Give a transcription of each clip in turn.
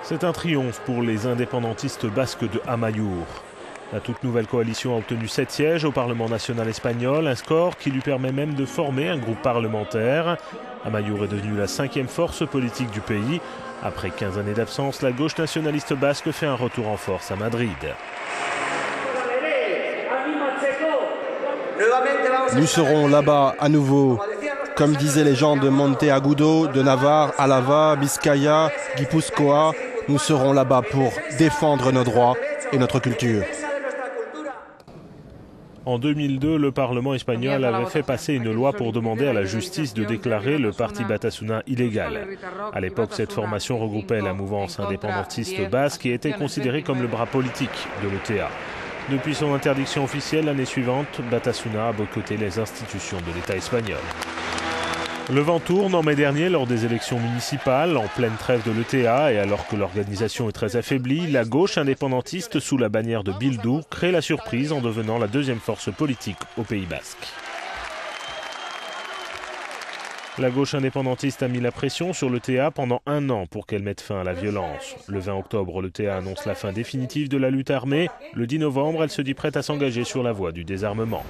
C'est un triomphe pour les indépendantistes basques de Amaiur. La toute nouvelle coalition a obtenu 7 sièges au Parlement national espagnol, un score qui lui permet même de former un groupe parlementaire. Amaiur est devenue la 5e force politique du pays. Après 15 années d'absence, la gauche nationaliste basque fait un retour en force à Madrid. Nous serons là-bas à nouveau. Comme disaient les gens de Monteagudo, de Navarre, Álava, Biscaya, Guipúzcoa, nous serons là-bas pour défendre nos droits et notre culture. En 2002, le Parlement espagnol avait fait passer une loi pour demander à la justice de déclarer le parti Batasuna illégal. À l'époque, cette formation regroupait la mouvance indépendantiste basque et était considérée comme le bras politique de l'ETA. Depuis son interdiction officielle l'année suivante, Batasuna a boycotté les institutions de l'État espagnol. Le vent tourne en mai dernier lors des élections municipales, en pleine trêve de l'ETA et alors que l'organisation est très affaiblie, la gauche indépendantiste sous la bannière de Bildu crée la surprise en devenant la 2e force politique au Pays basque. La gauche indépendantiste a mis la pression sur l'ETA pendant 1 an pour qu'elle mette fin à la violence. Le 20 octobre, l'ETA annonce la fin définitive de la lutte armée. Le 10 novembre, elle se dit prête à s'engager sur la voie du désarmement.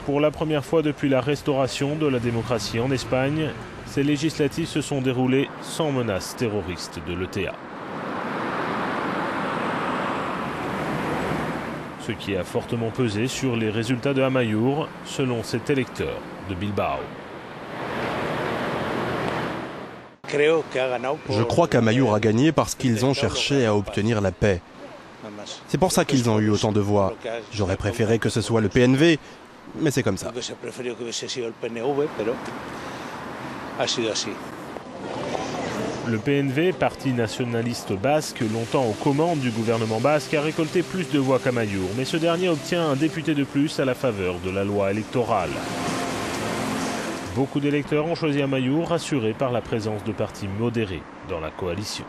Pour la première fois depuis la restauration de la démocratie en Espagne, ces législatives se sont déroulées sans menace terroriste de l'ETA. Ce qui a fortement pesé sur les résultats de Amaiur, selon cet électeur de Bilbao. Je crois qu'Amaiur a gagné parce qu'ils ont cherché à obtenir la paix. C'est pour ça qu'ils ont eu autant de voix. J'aurais préféré que ce soit le PNV, mais c'est comme ça. Le PNV, parti nationaliste basque, longtemps aux commandes du gouvernement basque, a récolté plus de voix qu'Amaiur, mais ce dernier obtient un député de plus à la faveur de la loi électorale. Beaucoup d'électeurs ont choisi Amaiur, rassurés par la présence de partis modérés dans la coalition.